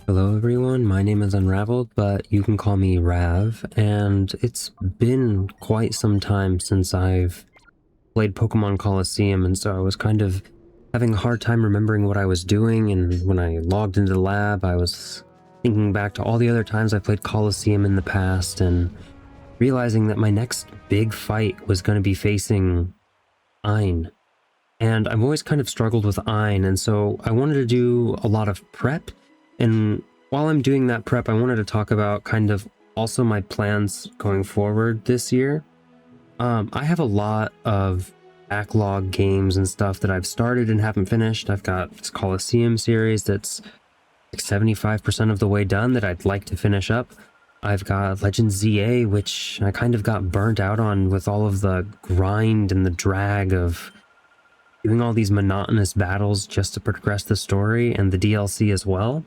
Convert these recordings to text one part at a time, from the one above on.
Hello everyone, my name is Unravled, but you can call me Rav, and it's been quite some time since I've played Pokemon Colosseum, and so I was kind of having a hard time remembering what I was doing, and when I logged into the lab, I was thinking back to all the other times I played Colosseum in the past, and realizing that my next big fight was going to be facing EIN. And I've always kind of struggled with EIN, and so I wanted to do a lot of prep. And while I'm doing that prep, I wanted to talk about kind of also my plans going forward this year. I have a lot of backlog games and stuff that I've started and haven't finished. I've got this Colosseum series that's like 75% of the way done that I'd like to finish up. I've got Legend ZA, which I kind of got burnt out on with all of the grind and the drag of doing all these monotonous battles just to progress the story, and the DLC as well.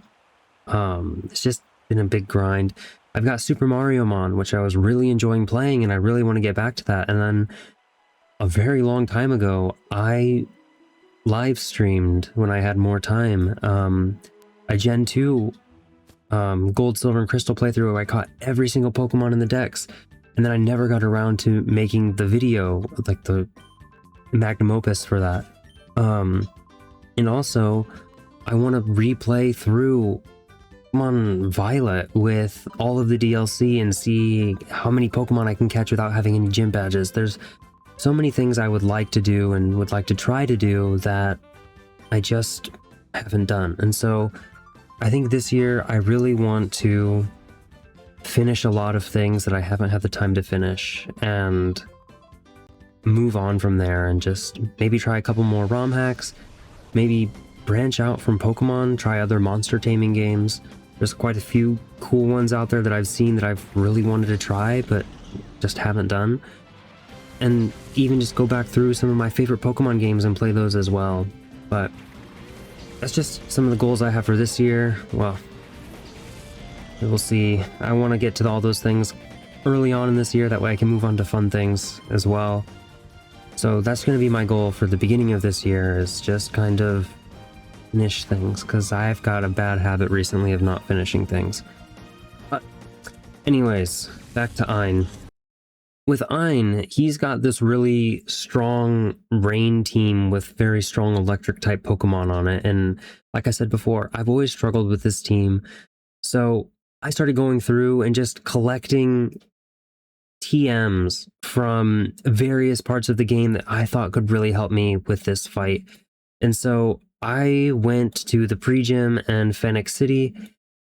It's just been a big grind. I've got Super Mario Mon, which I was really enjoying playing, and I really want to get back to that. And then a very long time ago, I live streamed when I had more time. A Gen 2 Gold, Silver, and Crystal playthrough where I caught every single Pokemon in the decks, and then I never got around to making the video, like the magnum opus for that. And also, I want to replay through Pokemon Violet with all of the DLC and see how many Pokemon I can catch without having any gym badges. There's so many things I would like to do and would like to try to do that I just haven't done. And so I think this year I really want to finish a lot of things that I haven't had the time to finish and move on from there, and just maybe try a couple more ROM hacks, maybe branch out from Pokemon, try other monster taming games. There's quite a few cool ones out there that I've seen that I've really wanted to try but just haven't done, and even just go back through some of my favorite Pokemon games and play those as well. But that's just some of the goals I have for this year. Well, we'll see. I want to get to all those things early on in this year, that way I can move on to fun things as well. So that's going to be my goal for the beginning of this year, is just kind of finish things, because I've got a bad habit recently of not finishing things. But anyways, back to EIN. With EIN, he's got this really strong rain team with very strong electric type Pokemon on it, and like I said before, I've always struggled with this team. So I started going through and just collecting TMs from various parts of the game that I thought could really help me with this fight. And so I went to the pre-gym and Phenac City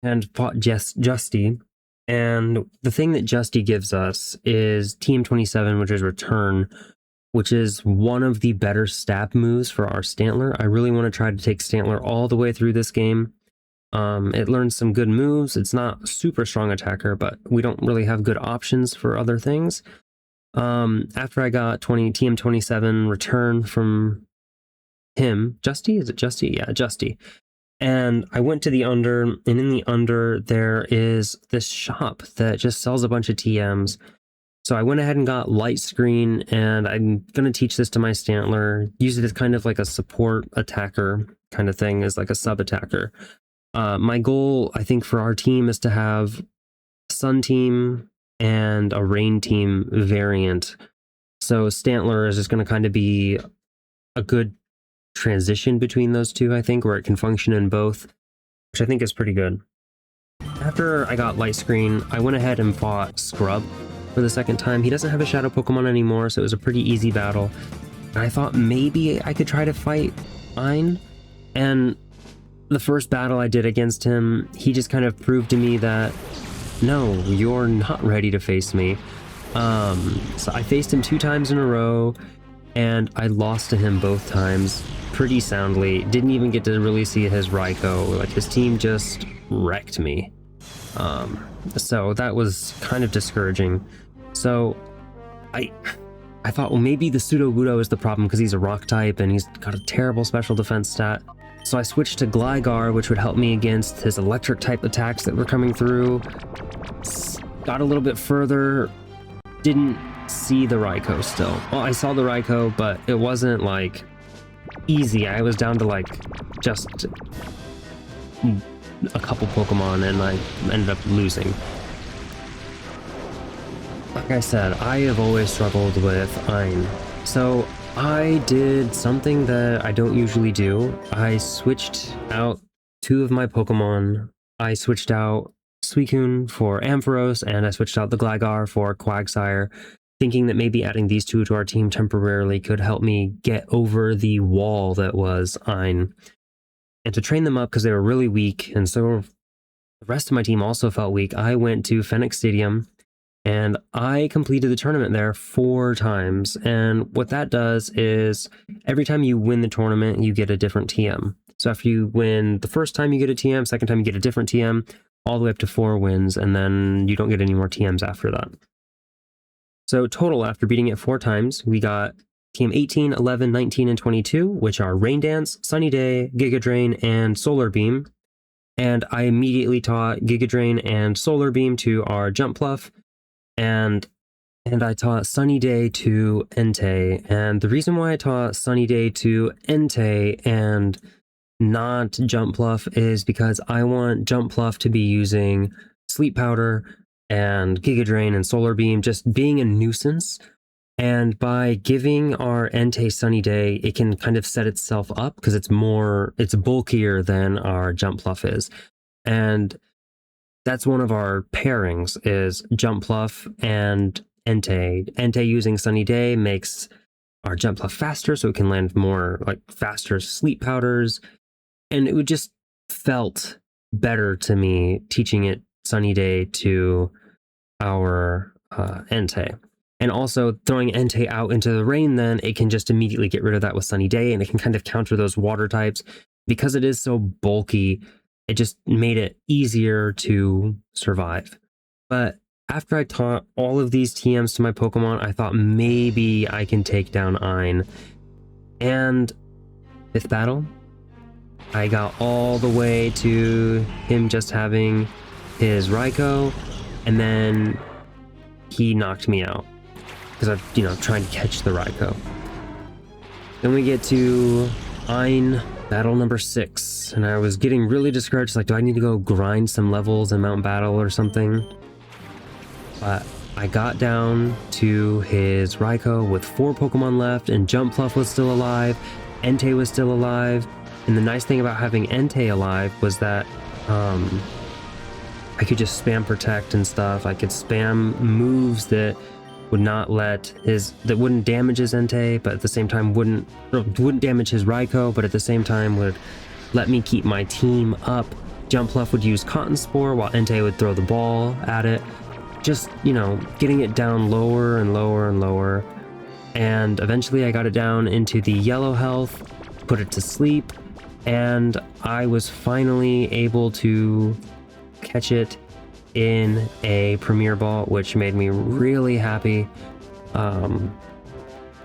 and fought Justy. And the thing that Justy gives us is TM27, which is Return, which is one of the better stab moves for our Stantler. I really want to try to take Stantler all the way through this game. It learns some good moves. It's not a super strong attacker, but we don't really have good options for other things. After I got TM27 Return from him, Justy? Is it Justy? Yeah, Justy. And I went to the Under, and in the Under, there is this shop that just sells a bunch of TMs. So I went ahead and got Light Screen, and I'm going to teach this to my Stantler, use it as kind of like a support attacker kind of thing, as like a sub-attacker. My goal, I think, for our team is to have a Sun team and a Rain team variant. So Stantler is just going to kind of be a good transition between those two, I think, where it can function in both, which I think is pretty good. After I got Light Screen, I went ahead and fought Scrub for the second time. He doesn't have a Shadow Pokemon anymore, so it was a pretty easy battle. And I thought maybe I could try to fight EIN, and the first battle I did against him, he just kind of proved to me that, no, you're not ready to face me. So I faced him 2 times in a row, and I lost to him both times pretty soundly. Didn't even get to really see his Raikou. Like, his team just wrecked me. So that was kind of discouraging. So I thought, well, maybe the Sudowoodo is the problem because he's a rock type and he's got a terrible special defense stat. So I switched to Gligar, which would help me against his electric type attacks that were coming through. Got a little bit further, didn't see the Raikou still. Well, I saw the Raikou, but it wasn't like easy. I was down to like just a couple Pokemon and I ended up losing. Like I said, I have always struggled with EIN. So I did something that I don't usually do. I switched out 2 of my Pokemon. I switched out Suicune for Ampharos, and I switched out the Gligar for Quagsire, thinking that maybe adding these 2 to our team temporarily could help me get over the wall that was EIN. And to train them up, because they were really weak, and so the rest of my team also felt weak, I went to Phenac Stadium, and I completed the tournament there 4 times. And what that does is every time you win the tournament, you get a different TM. So after you win the first time, you get a TM, second time, you get a different TM, all the way up to 4 wins, and then you don't get any more TMs after that. So total, after beating it 4 times, we got TM 18, 11, 19, and 22, which are Rain Dance, Sunny Day, Giga Drain, and Solar Beam. And I immediately taught Giga Drain and Solar Beam to our Jump Pluff, and I taught Sunny Day to Entei. And the reason why I taught Sunny Day to Entei and not Jump Pluff is because I want Jump Pluff to be using Sleep Powder and Giga Drain and Solar Beam, just being a nuisance. And by giving our Entei Sunny Day, it can kind of set itself up because it's bulkier than our Jump Pluff is. And that's one of our pairings, is Jump Pluff and Entei. Entei using Sunny Day makes our Jump Pluff faster, so it can land more like faster Sleep Powders. And it would just felt better to me teaching it Sunny Day to our Entei. And also throwing Entei out into the rain, then it can just immediately get rid of that with Sunny Day, and it can kind of counter those water types. Because it is so bulky, it just made it easier to survive. But after I taught all of these TMs to my Pokemon, I thought maybe I can take down EIN. And 5th battle, I got all the way to him just having his Raikou, and then he knocked me out because I'm, trying to catch the Raikou. Then we get to EIN battle number 6, and I was getting really discouraged, like, do I need to go grind some levels in Mount Battle or something? But I got down to his Raikou with 4 Pokemon left, and Jump Pluff was still alive, Entei was still alive, and the nice thing about having Entei alive was that I could just spam Protect and stuff. I could spam moves that would not that wouldn't damage his Entei, but at the same time wouldn't damage his Raikou, but at the same time would let me keep my team up. Jump Pluff would use Cotton Spore while Entei would throw the ball at it. Just, getting it down lower and lower and lower. And eventually I got it down into the yellow health, put it to sleep, and I was finally able to catch it in a Premier Ball, which made me really happy.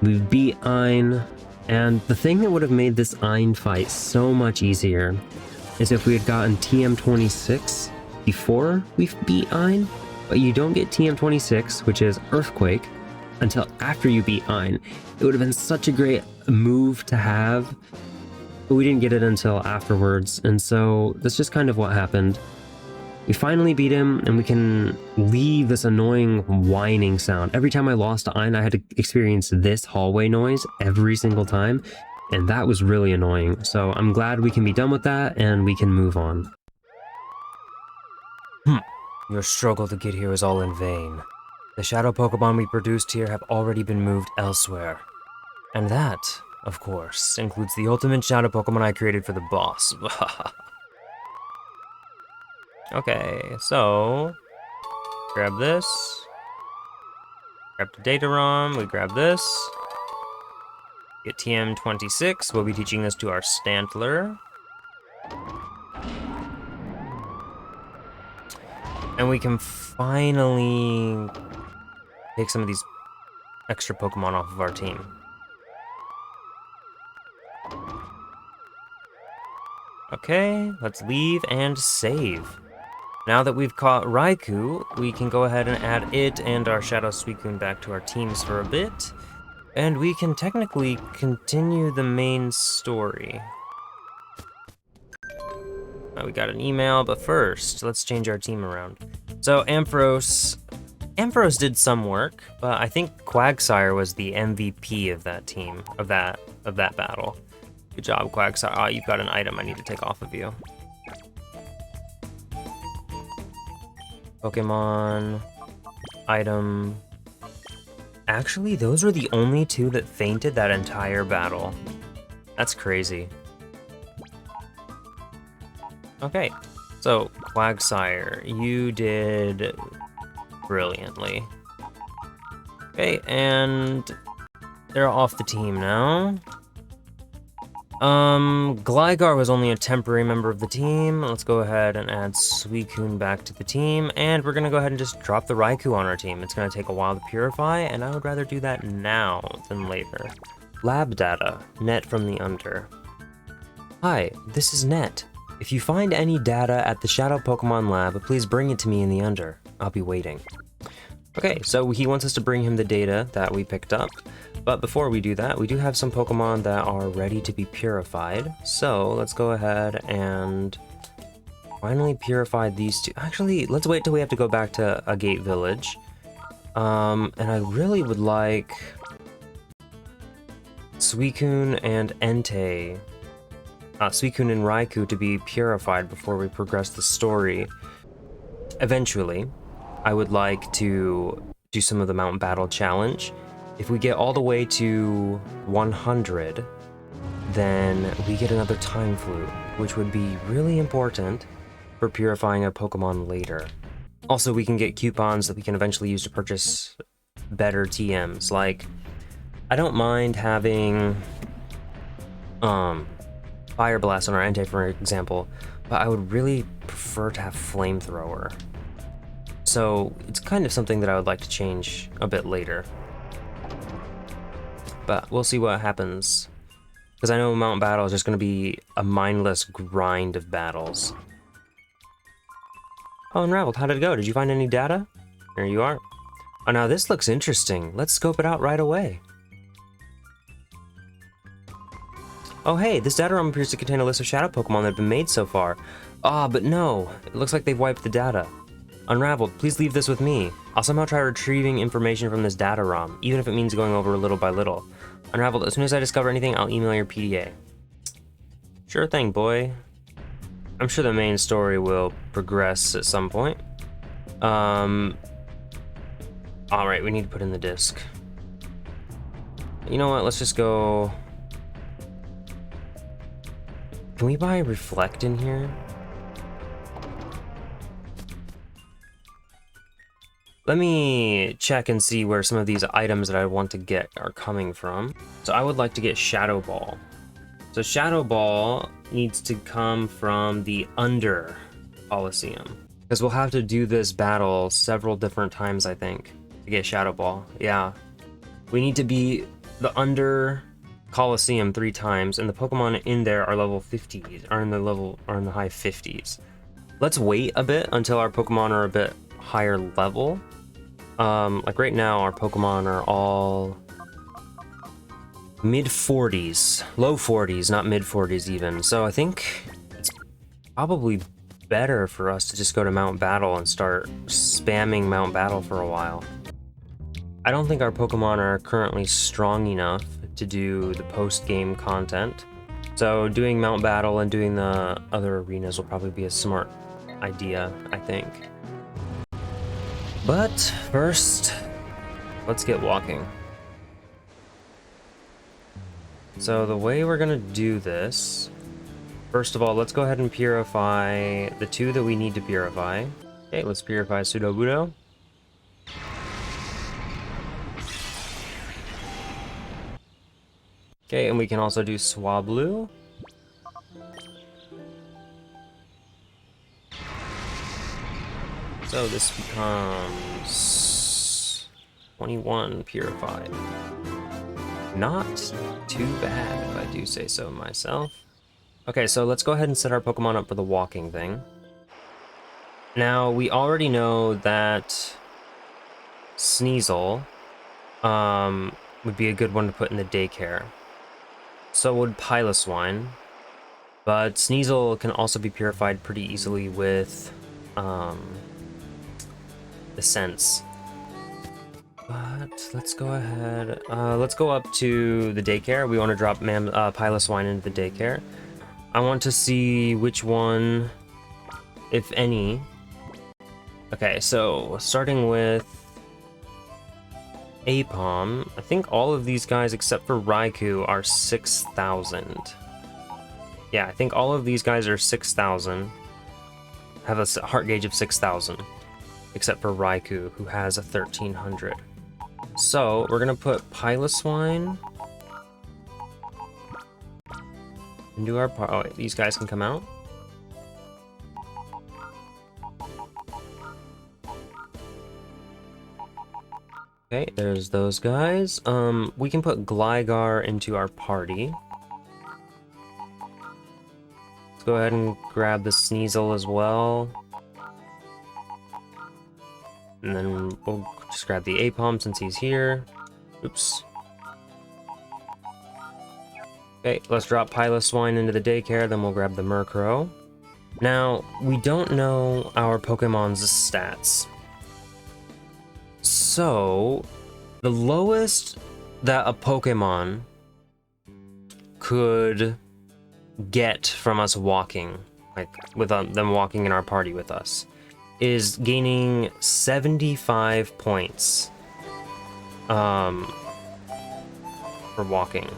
We beat EIN, and the thing that would have made this EIN fight so much easier is if we had gotten TM26 before we beat EIN, but you don't get TM26, which is Earthquake, until after you beat EIN. It would have been such a great move to have, but we didn't get it until afterwards, and so that's just kind of what happened. We finally beat him, and we can leave this annoying whining sound. Every time I lost to EIN, I had to experience this hallway noise every single time, and that was really annoying. So I'm glad we can be done with that, and we can move on. Your struggle to get here was all in vain. The shadow Pokemon we produced here have already been moved elsewhere. And that, of course, includes the ultimate shadow Pokemon I created for the boss. Okay, so grab this, grab the data ROM, we grab this, get TM26, we'll be teaching this to our Stantler. And we can finally take some of these extra Pokemon off of our team. Okay, let's leave and save. Now that we've caught Raikou, we can go ahead and add it and our Shadow Suicune back to our teams for a bit, and we can technically continue the main story. We got an email, but first, let's change our team around. So Ampharos did some work, but I think Quagsire was the MVP of that team, of that battle. Good job, Quagsire. Oh, you've got an item I need to take off of you. Pokemon, item. Actually, those were the only two that fainted that entire battle. That's crazy. Okay, so Quagsire, you did brilliantly. Okay, and they're off the team now. Gligar was only a temporary member of the team. Let's go ahead and add Suicune back to the team, and we're gonna go ahead and just drop the Raikou on our team. It's gonna take a while to purify, and I would rather do that now than later. Lab data, Net from the Under. Hi, this is Net. If you find any data at the Shadow Pokemon Lab, please bring it to me in the Under. I'll be waiting. Okay, so he wants us to bring him the data that we picked up, but before we do that, we do have some Pokemon that are ready to be purified. So let's go ahead and finally purify these two. Actually, let's wait till we have to go back to Agate Village. And I really would like Suicune and Entei. Suicune and Raikou to be purified before we progress the story. Eventually, I would like to do some of the Mount Battle Challenge. If we get all the way to 100, then we get another Time Flute, which would be really important for purifying a Pokemon later. Also, we can get coupons that we can eventually use to purchase better TMs. Like, I don't mind having Fire Blast on our Entei, for example, but I would really prefer to have Flamethrower. So it's kind of something that I would like to change a bit later. But we'll see what happens. Because I know Mount Battle is just going to be a mindless grind of battles. Oh, Unravled, how did it go? Did you find any data? Here you are. Oh, now this looks interesting. Let's scope it out right away. Oh hey, this data room appears to contain a list of shadow Pokemon that have been made so far. But no, it looks like they've wiped the data. Unravled, please leave this with me. I'll somehow try retrieving information from this data ROM, even if it means going over little by little. Unravled, as soon as I discover anything, I'll email your PDA. Sure thing, boy. I'm sure the main story will progress at some point. Alright, we need to put in the disc. You know what, let's just go... Can we buy Reflect in here? Let me check and see where some of these items that I want to get are coming from. So I would like to get Shadow Ball. So Shadow Ball needs to come from the Under Colosseum. Because we'll have to do this battle several different times, I think, to get Shadow Ball. Yeah. We need to be the Under Colosseum 3 times, and the Pokemon in there are level 50s, are in the high 50s. Let's wait a bit until our Pokemon are a bit higher level. Like right now, our Pokemon are all mid 40s, low 40s, not mid 40s even. So I think it's probably better for us to just go to Mount Battle and start spamming Mount Battle for a while. I don't think our Pokemon are currently strong enough to do the post-game content. So doing Mount Battle and doing the other arenas will probably be a smart idea, I think. But first, let's get walking. So the way we're gonna do this, first of all, let's go ahead and purify the 2 that we need to purify. Okay, let's purify Sudowoodo. Okay, and we can also do Swablu. So this becomes 21 purified. Not too bad, if I do say so myself. Okay, so let's go ahead and set our Pokemon up for the walking thing. Now, we already know that Sneasel would be a good one to put in the daycare. So would Piloswine. But Sneasel can also be purified pretty easily with the Sense. But let's go ahead. Let's go up to the daycare. We want to drop Piloswine into the daycare. I want to see which one, if any. Okay, so starting with Apom, I think all of these guys except for Raikou are 6,000. Yeah, I think all of these guys are 6,000. Have a heart gauge of 6,000, except for Raikou, who has a 1,300. So we're gonna put Piloswine into our oh, wait, these guys can come out. Okay, there's those guys. We can put Gligar into our party. Let's go ahead and grab the Sneasel as well. And then we'll just grab the Apom since he's here. Oops. Okay, let's drop Piloswine into the daycare, then we'll grab the Murkrow. Now, we don't know our Pokemon's stats. So, the lowest that a Pokemon could get from us walking, like with them walking in our party with us, is gaining 75 points for walking.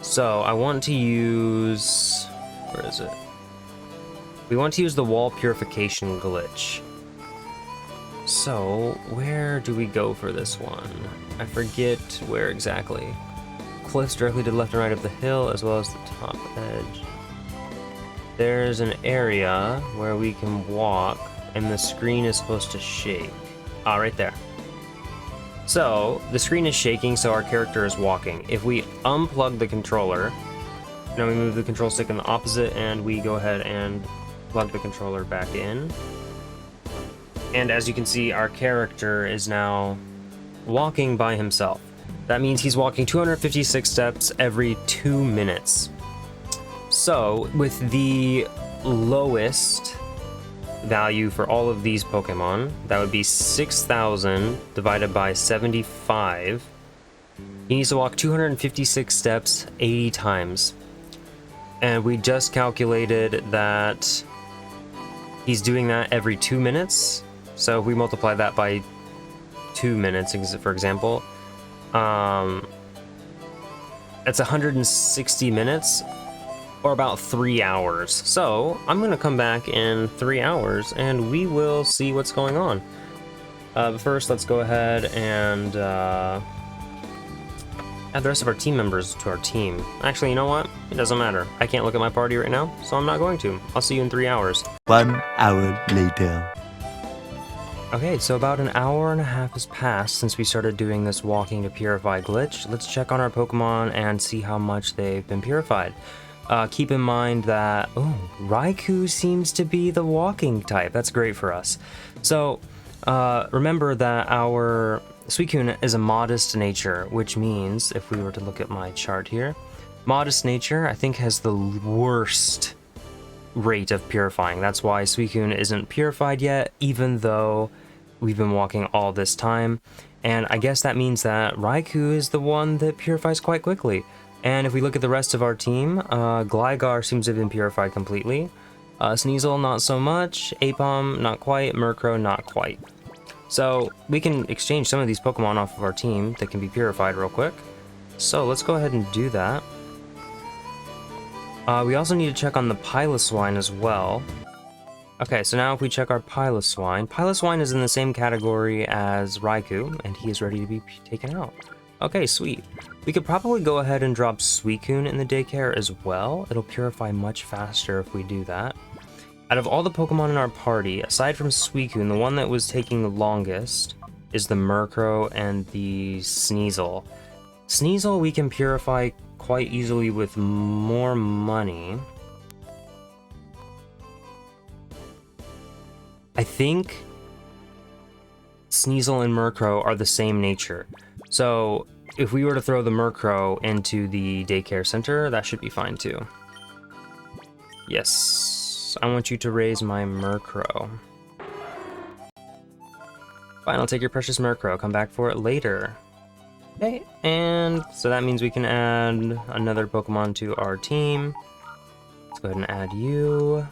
So I want to use, where is it? We want to use the wall purification glitch. So where do we go for this one? I forget where exactly. Cliffs directly to the left and right of the hill, as well as the top edge. There's an area where we can walk, and the screen is supposed to shake. Ah, right there. So, the screen is shaking, so our character is walking. If we unplug the controller, now we move the control stick in the opposite, and we go ahead and plug the controller back in. And as you can see, our character is now walking by himself. That means he's walking 256 steps every 2 minutes. So, with the lowest value for all of these Pokemon, that would be 6,000 divided by 75. He needs to walk 256 steps 80 times. And we just calculated that he's doing that every 2 minutes. So if we multiply that by 2 minutes, for example, that's 160 minutes, or about 3 hours. So I'm gonna come back in 3 hours and we will see what's going on. But first, let's go ahead and add the rest of our team members to our team. Actually, you know what? It doesn't matter. I can't look at my party right now, so I'm not going to. I'll see you in 3 hours. 1 hour later. Okay, so about an hour and a half has passed since we started doing this walking to purify glitch. Let's check on our Pokemon and see how much they've been purified. Keep in mind that, Raikou seems to be the walking type. That's great for us. So, remember that our Suicune is a modest nature, which means, if we were to look at my chart here, modest nature, I think, has the worst rate of purifying. That's why Suicune isn't purified yet, even though we've been walking all this time. And I guess that means that Raikou is the one that purifies quite quickly. And if we look at the rest of our team, Gligar seems to have been purified completely. Sneasel, not so much. Apom, not quite. Murkrow, not quite. So we can exchange some of these Pokemon off of our team that can be purified real quick. So let's go ahead and do that. We also need to check on the Piloswine as well. Okay, so now if we check our Piloswine, Piloswine is in the same category as Raikou, and he is ready to be taken out. Okay, sweet. We could probably go ahead and drop Suicune in the daycare as well. It'll purify much faster if we do that. Out of all the Pokemon in our party, aside from Suicune, the one that was taking the longest is the Murkrow and the Sneasel. Sneasel we can purify quite easily with more money. I think Sneasel and Murkrow are the same nature. So if we were to throw the Murkrow into the daycare center, that should be fine too. Yes, I want you to raise my Murkrow. Fine, I'll take your precious Murkrow. Come back for it later. Okay, and so that means we can add another Pokemon to our team. Let's go ahead and add you.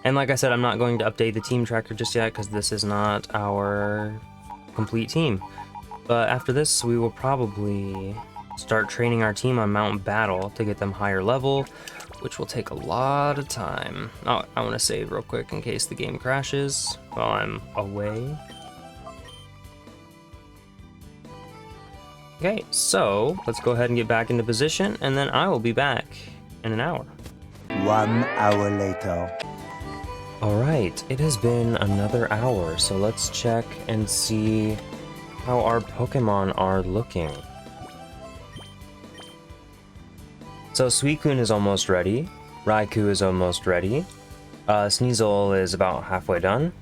And like I said, I'm not going to update the team tracker just yet because this is not our complete team. But after this, we will probably start training our team on Mount Battle to get them higher level, which will take a lot of time. Oh, I want to save real quick in case the game crashes while I'm away. Okay, so let's go ahead and get back into position, and then I will be back in an hour. 1 hour later. Alright, it has been another hour, so let's check and see how our Pokemon are looking. So Suicune is almost ready, Raikou is almost ready, Sneasel is about halfway done,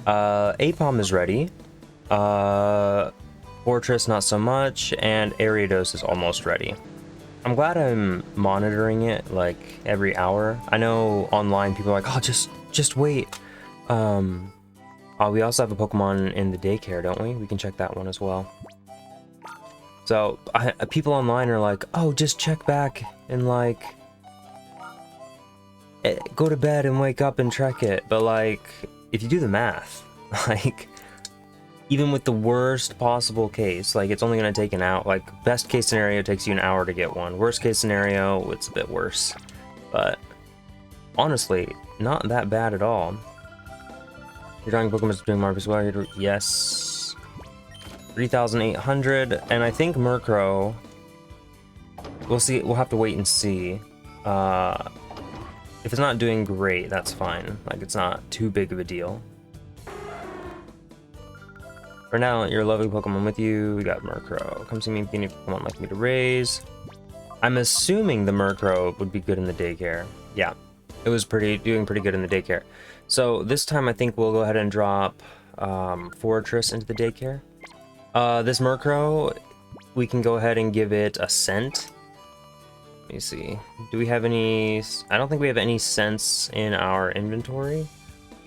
Apom is ready, Fortress not so much, and Ariados is almost ready. I'm glad I'm monitoring it like every hour. I know online people are like, oh, just wait. We also have a Pokemon in the daycare, don't we? We can check that one as well. So people online are like, oh, just check back and like go to bed and wake up and check it. But like, if you do the math, like even with the worst possible case, like it's only going to take an hour. Like best case scenario takes you an hour to get one. Worst case scenario, it's a bit worse. But honestly, not that bad at all. You're drawing Pokemon doing Marcus well. Yes. 3,800. And I think Murkrow, we'll see. We'll have to wait and see. If it's not doing great, that's fine. Like it's not too big of a deal. For now, your lovely Pokemon with you. We got Murkrow. Come see me if you need Pokemon like me to raise. I'm assuming the Murkrow would be good in the daycare. Yeah, it was doing pretty good in the daycare. So this time I think we'll go ahead and drop Fortress into the daycare. This Murkrow, we can go ahead and give it a scent. Let me see. Do we have any? I don't think we have any scents in our inventory.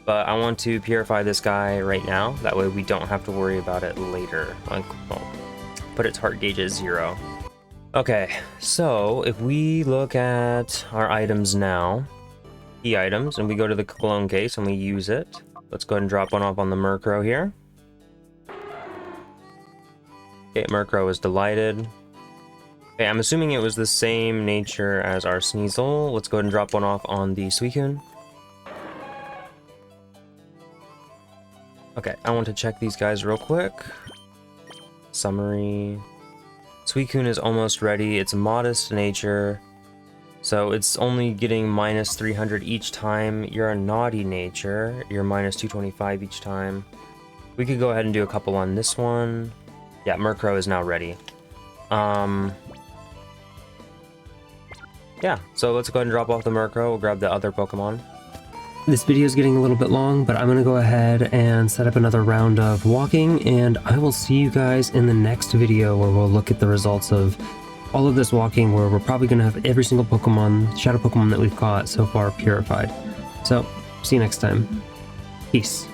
But I want to purify this guy right now. That way we don't have to worry about it later. Like, well, put its heart gauge at 0. Okay, so if we look at our items now, key items, and we go to the cologne case and we use it. Let's go ahead and drop one off on the Murkrow here. Okay, Murkrow is delighted. Okay, I'm assuming it was the same nature as our Sneasel. Let's go ahead and drop one off on the Suicune. Okay, I want to check these guys real quick. Summary. Suicune is almost ready. It's modest nature, so it's only getting minus 300 each time. You're a naughty nature. You're minus 225 each time. We could go ahead and do a couple on this one. Yeah, Murkrow is now ready. Yeah, so let's go ahead and drop off the Murkrow. We'll grab the other Pokemon. This video is getting a little bit long, but I'm going to go ahead and set up another round of walking, and I will see you guys in the next video where we'll look at the results of all of this walking, where we're probably going to have every single Pokemon, Shadow Pokemon that we've caught so far purified. So, see you next time. Peace.